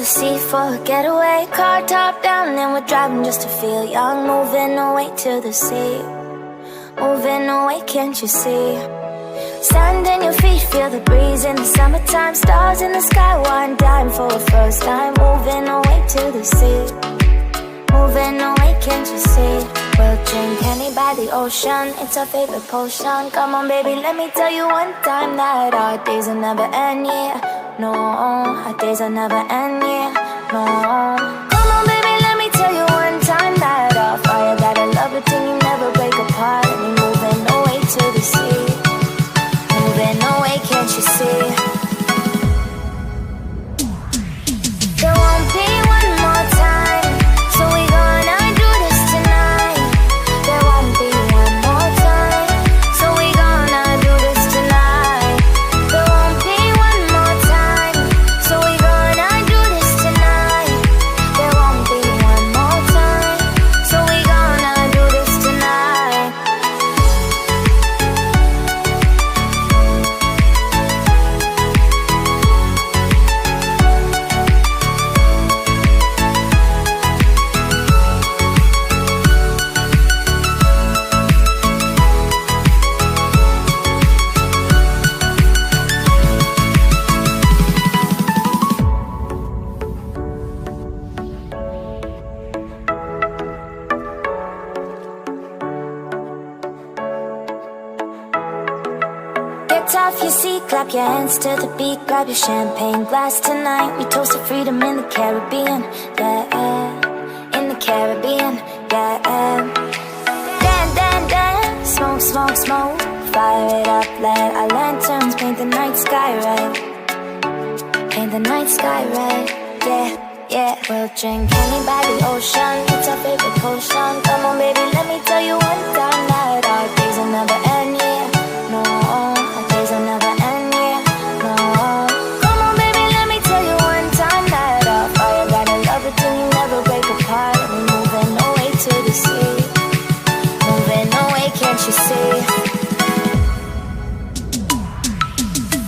the sea for a getaway. Car top down and we're driving just to feel young. Moving away to the sea, moving away, can't you see? Stand on your feet, feel the breeze in the summertime. Stars in the sky, one dime for a first time. Moving away to the sea, moving away, can't you see? We'll drink honey by the ocean, it's our favorite potion. Come on baby, let me tell you one time that our days will never end, yeah. No, our days will never end, yeah. No. Come on baby, let me tell you one time that our fire got a love it till you never break apart. And we're moving away to the sea, moving away, can't you see? There won't be one more time, so we gonna do this tonight. There won't be one more time, so we gonna do this tonight. There won't be one more time, so we gonna do this tonight. There won't be one more time, so we gonna do this tonight. Get off your seat, clap your hands to the beat. Grab your champagne glass tonight. We toast to freedom in the Caribbean, yeah, in the Caribbean, yeah. Dance, dance, dance, smoke, smoke, smoke. Fire it up, let our lanterns paint the night sky red. Paint the night sky red, yeah, yeah. We'll drink honey by the ocean, it's our favorite potion. Come on baby, let me tell you one time that our days will never end, yeah. No, our days will never end, yeah. No. Come on baby, let me tell you one time that our fire got a love it till you never break apart. And we're moving away to the sea, moving away, can't you see?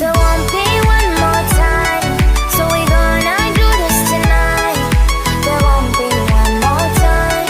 There won't be one more time, so we gonna do this tonight. There won't be one more time,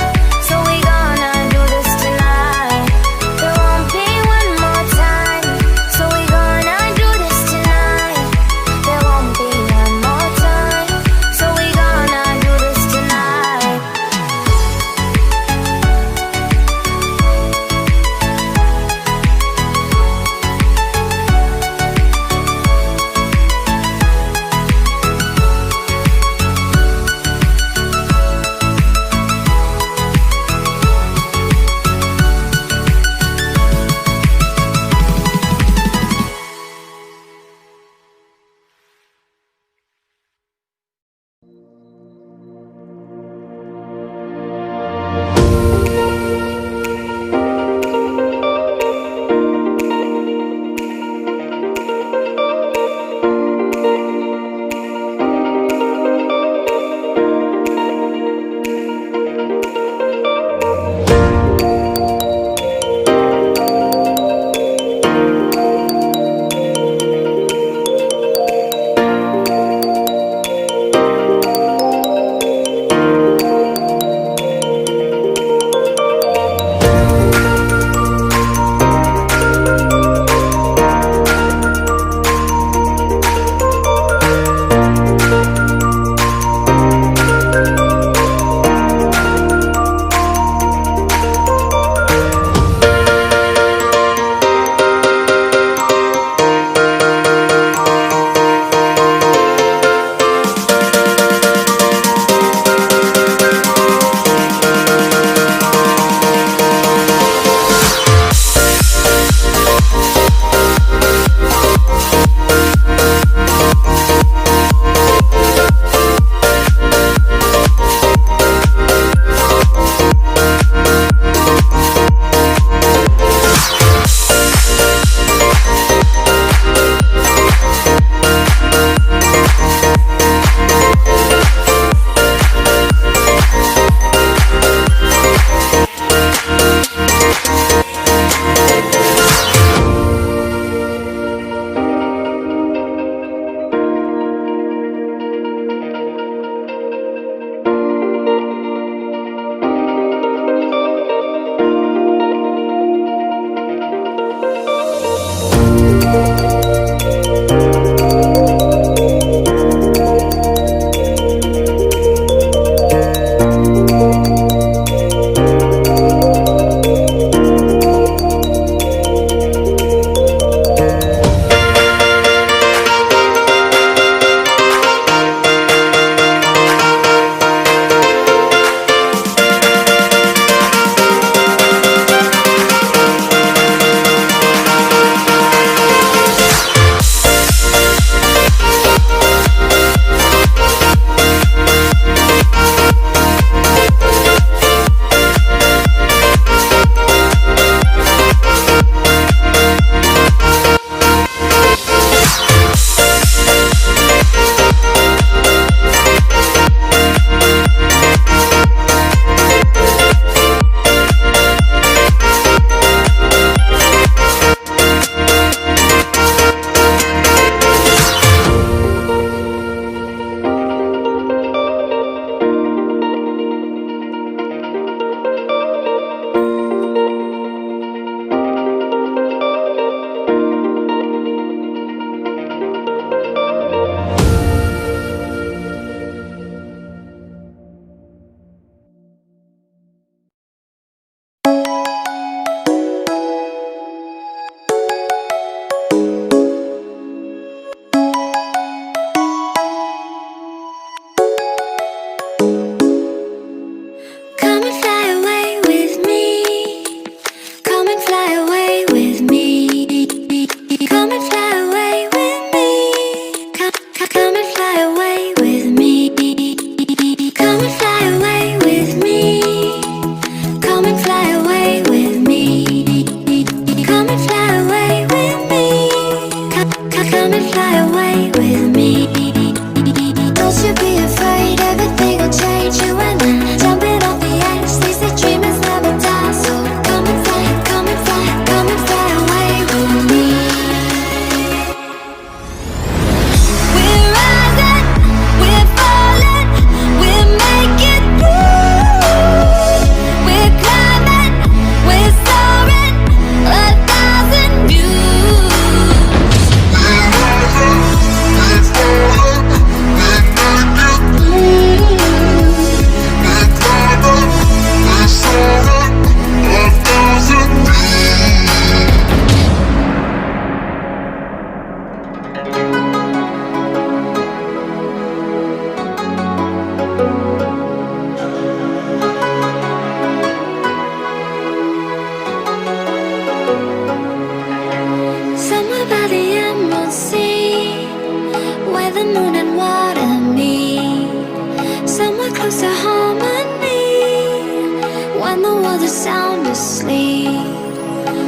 when the world is sound asleep.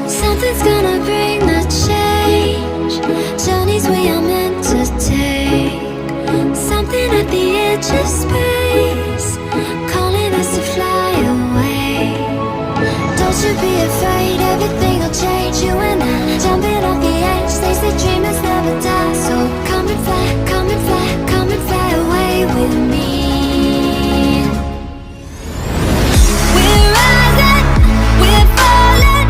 Something's gonna bring the change. Journeys we are meant to take. Something at the edge of space, calling us to fly away. Don't you be afraid, everything will change. You and I, jumping off the edge. They say dreamers never die. So come and fly, come and fly, come and fly away with me. We're rising, we're falling,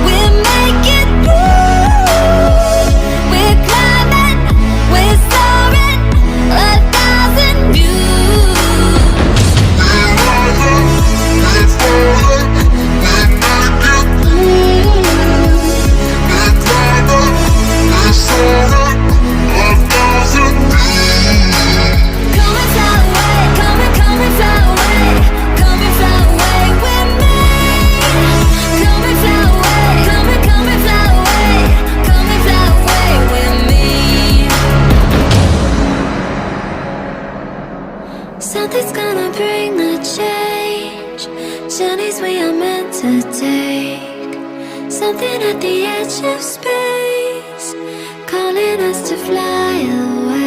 we're making through. We're climbing, we're soaring, 1,000 views. We're rising, we're falling, we're making through. We're climbing, we're soaring, 1,000 views. Come and fly away, come and fly away, come and fly away with me. Come and fly away, come and fly away, come and fly away with me. Something's gonna bring the change. Journeys we are meant to take. Something at the edge of space, calling us to fly away.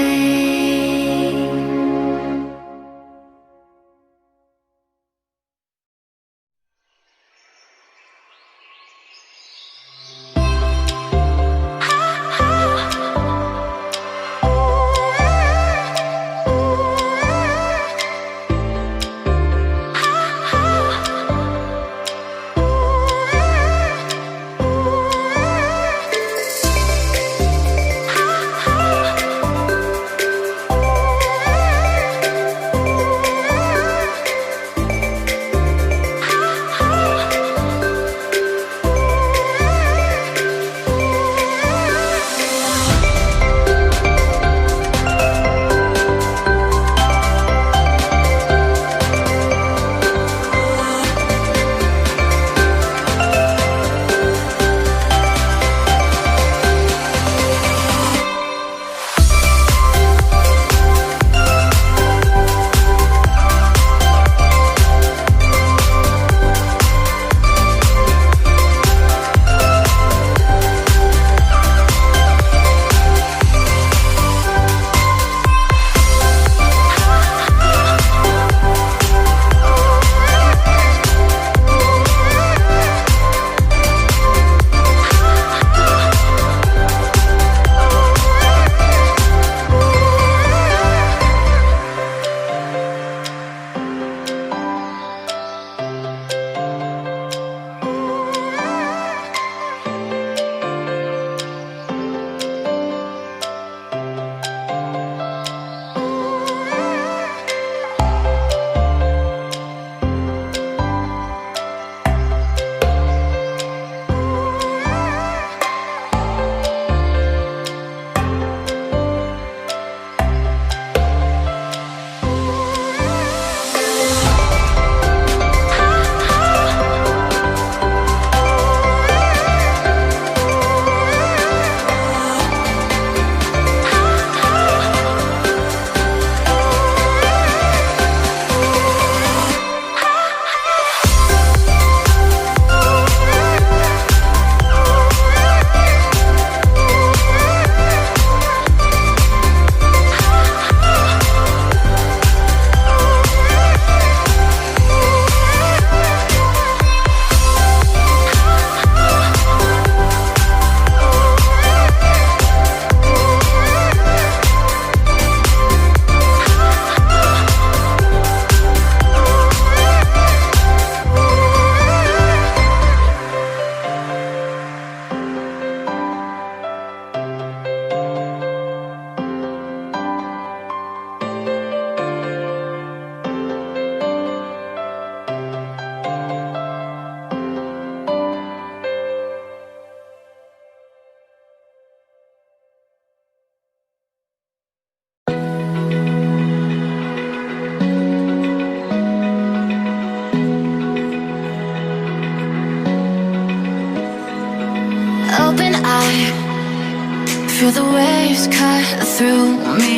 Feel the waves cut through me,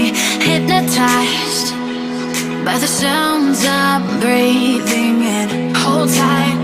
hypnotized by the sounds I'm breathing in. Hold tight,